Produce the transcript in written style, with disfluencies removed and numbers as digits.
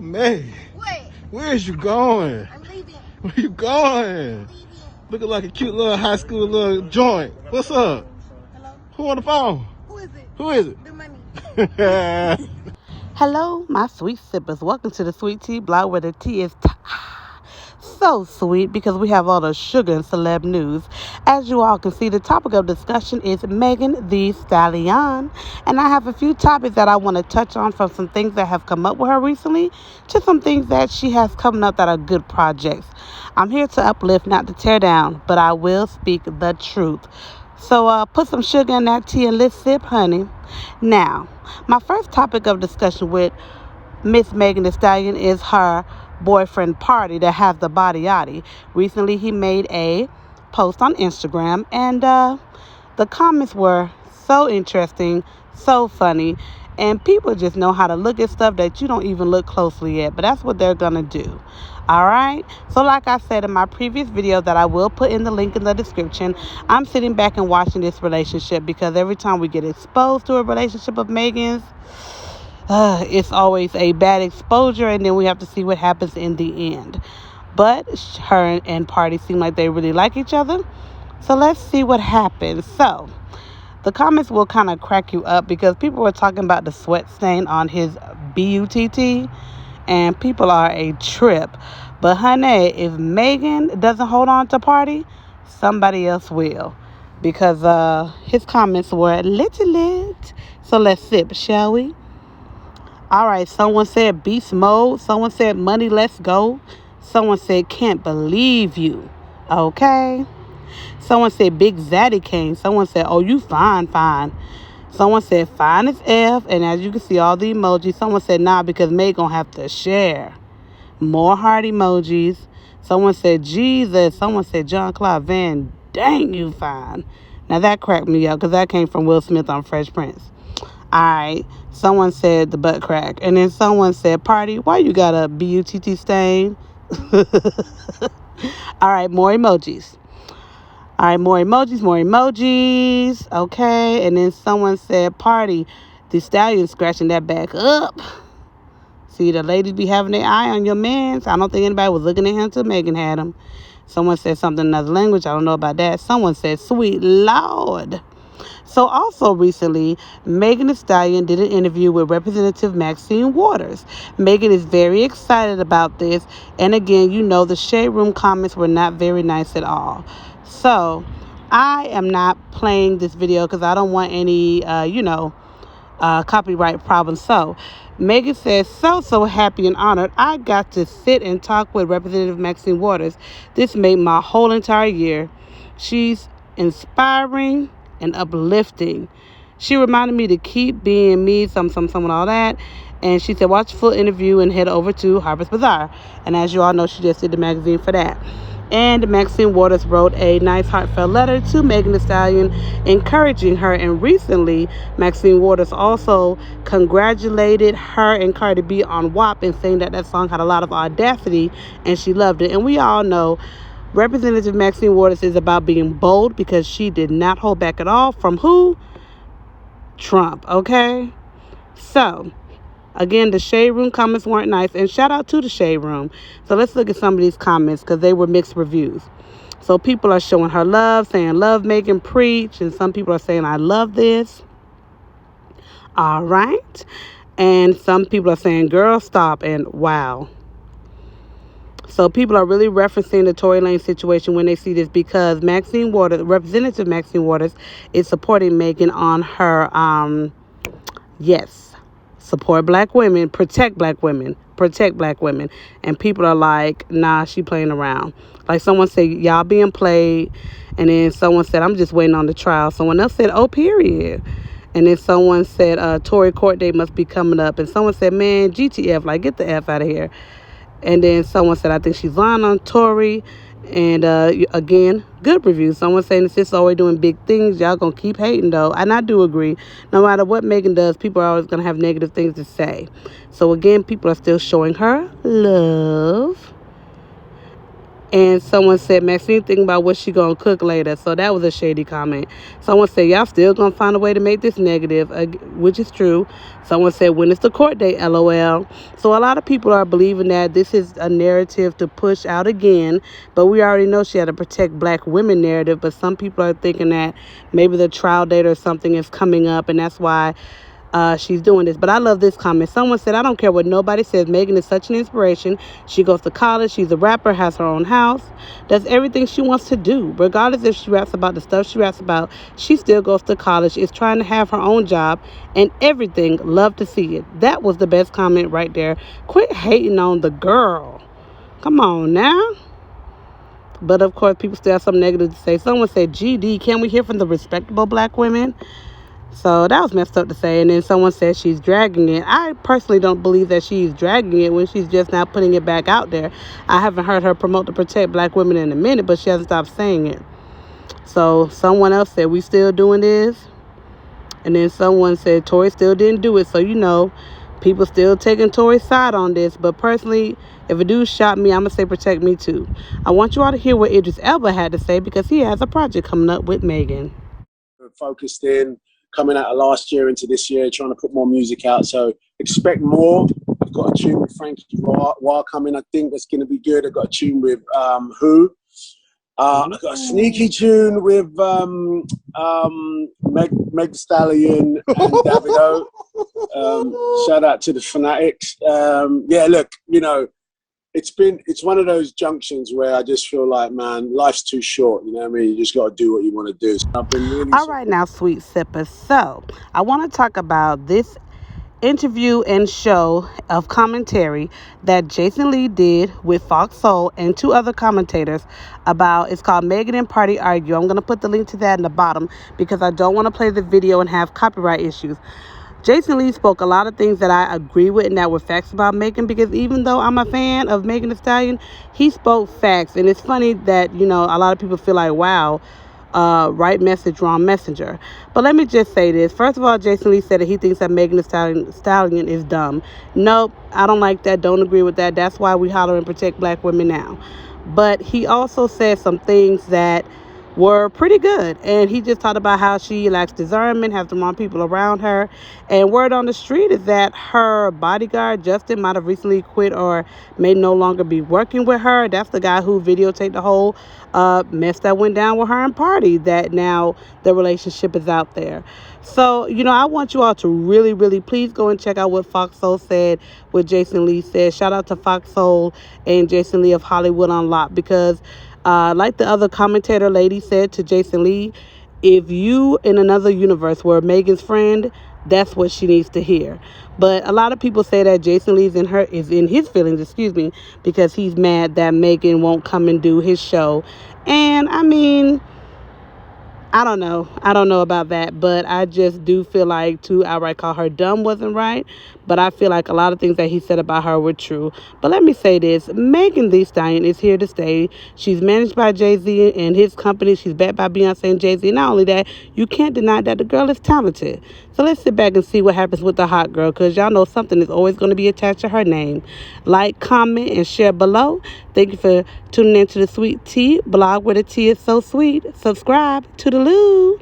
Meg, What? where is you going? I'm leaving. Where you going? I'm leaving. Looking like a cute little high school little joint. What's up? Hello? Who on the phone? Who is it? Who is The money. it? Hello, my sweet sippers. Welcome to the Sweet Tea Blog where the tea is so sweet because we have all the sugar and celeb news. As you all can see, the topic of discussion is Megan the Stallion. And I have a few topics that I want to touch on, from some things that have come up with her recently to some things that she has coming up that are good projects. I'm here to uplift, not to tear down, but I will speak the truth. So put some sugar in that tea and let's sip, honey. Now, my first topic of discussion with Miss Megan Thee Stallion is her boyfriend Pardi that has the body yaddy. Recently, he made a post on Instagram, and the comments were so interesting, so funny, and people just know how to look at stuff that you don't even look closely at, but that's what they're gonna do. All right, so like I said in my previous video that I will put in the link in the description, I'm sitting back and watching this relationship because every time we get exposed to a relationship of Megan's, it's always a bad exposure, and then we have to see what happens in the end. But her and Pardi seem like they really like each other, so let's see what happens. So the comments will kind of crack you up because people were talking about the sweat stain on his butt, and people are a trip. But honey, if Megan doesn't hold on to Pardi, somebody else will, because his comments were lit. So let's sip, shall we? All right, someone said beast mode. Someone said money, let's go. Someone said can't believe you. Okay. Someone said big zaddy came. Someone said, oh, you fine. Someone said fine as F. And as you can see, all the emojis. Someone said nah, because Meg gonna have to share. More heart emojis. Someone said Jesus. Someone said John Claude Van Dang, you fine. Now that cracked me up because that came from Will Smith on Fresh Prince. All right, someone said the butt crack. And then someone said, Pardi, why you got a butt stain? All right, more emojis. More emojis. Okay, and then someone said, Pardi, the Stallion scratching that back up. See, the ladies be having their eye on your mans. I don't think anybody was looking at him till Megan had him. Someone said something in another language. I don't know about that. Someone said, sweet Lord. So also recently, Megan Thee Stallion did an interview with Representative Maxine Waters. Megan is very excited about this. And again, you know, the shade room comments were not very nice at all. So I am not playing this video because I don't want any, copyright problems. So Megan says, so happy and honored. I got to sit and talk with Representative Maxine Waters. This made my whole entire year. She's inspiring and uplifting. She reminded me to keep being me, some, all that. And she said, watch the full interview and head over to Harper's Bazaar. And as you all know, she just did the magazine for that. And Maxine Waters wrote a nice heartfelt letter to Megan Thee Stallion, encouraging her. And recently, Maxine Waters also congratulated her and Cardi B on WAP and saying that song had a lot of audacity and she loved it. And we all know Representative Maxine Waters is about being bold because she did not hold back at all from who? Trump, okay? So, again, the Shade Room comments weren't nice, and shout out to the Shade Room. So let's look at some of these comments because they were mixed reviews. So people are showing her love, saying love Megan, preach, and some people are saying I love this. All right. And some people are saying girl, stop, and wow. So people are really referencing the Tory Lanez situation when they see this because Maxine Waters, Representative Maxine Waters, is supporting Megan on her, support black women, protect black women. And people are like, nah, she playing around. Like someone said, y'all being played. And then someone said, I'm just waiting on the trial. Someone else said, oh, period. And then someone said, Tory court date must be coming up. And someone said, man, GTF, like get the F out of here. And then someone said, I think she's lying on Tory. And again, good review. Someone saying the sister's always doing big things. Y'all gonna keep hating though. And I do agree. No matter what Megan does, people are always gonna have negative things to say. So again, people are still showing her love. And someone said, Maxine, think about what she gonna cook later. So that was a shady comment. Someone said, y'all still gonna find a way to make this negative, which is true. Someone said, when is the court date? LOL. So a lot of people are believing that this is a narrative to push out again. But we already know she had a protect black women narrative. But some people are thinking that maybe the trial date or something is coming up, and that's why she's doing this. But I love this comment. Someone said, I don't care what nobody says. Megan is such an inspiration. She goes to college. She's a rapper, has her own house, does everything she wants to do. Regardless if she raps about the stuff she raps about, she still goes to college, is trying to have her own job and everything. Love to see it. That was the best comment right there. Quit hating on the girl. Come on now. But of course, people still have something negative to say. Someone said, GD, can we hear from the respectable black women? So that was messed up to say. And then someone said she's dragging it. I personally don't believe that she's dragging it when she's just now putting it back out there. I haven't heard her promote to protect black women in a minute, but she hasn't stopped saying it. So someone else said, we still doing this? And then someone said, Tory still didn't do it. So, people still taking Tory's side on this. But personally, if a dude shot me, I'm going to say protect me too. I want you all to hear what Idris Elba had to say because he has a project coming up with Megan. Focused in. Coming out of last year into this year, trying to put more music out. So expect more. I've got a tune with Frankie Wah coming. I think that's going to be good. I've got a tune with Who. I've got a sneaky tune with Meg Stallion and Davido. Shout out to the Fanatics. Yeah, look, it's one of those junctions where I just feel like, man, life's too short. You know what I mean? You just got to do what you want to do. So I've been really. All right, now, sweet sippers. So I want to talk about this interview and show of commentary that Jason Lee did with Fox Soul and two other commentators about. It's called Megan and Pardi Argue. I'm going to put the link to that in the bottom because I don't want to play the video and have copyright issues. Jason Lee spoke a lot of things that I agree with and that were facts about Megan, because even though I'm a fan of Megan Thee Stallion, he spoke facts. And it's funny that, a lot of people feel like, wow, right message, wrong messenger. But let me just say this. First of all, Jason Lee said that he thinks that Megan Thee Stallion is dumb. Nope, I don't like that. Don't agree with that. That's why we holler and protect black women now. But he also said some things that were pretty good. And he just talked about how she lacks discernment, has the wrong people around her. And word on the street is that her bodyguard, Justin, might have recently quit or may no longer be working with her. That's the guy who videotaped the whole mess that went down with her and Pardi, that now the relationship is out there. So, I want you all to really, really please go and check out what Fox Soul said, what Jason Lee said. Shout out to Fox Soul and Jason Lee of Hollywood Unlocked, because like the other commentator lady said to Jason Lee, if you in another universe were Megan's friend, that's what she needs to hear. But a lot of people say that Jason Lee is in his feelings, because he's mad that Megan won't come and do his show. And I mean, I don't know about that, but I just do feel like to outright call her dumb wasn't right. But I feel like a lot of things that he said about her were true. But let me say this. Megan Thee Stallion is here to stay. She's managed by Jay-Z and his company. She's backed by Beyonce and Jay-Z. Not only that, you can't deny that the girl is talented. So let's sit back and see what happens with the hot girl, because y'all know something is always going to be attached to her name. Like, comment, and share below. Thank you for tuning in to the Sweet Tea blog, where the tea is so sweet. Subscribe to the Lou.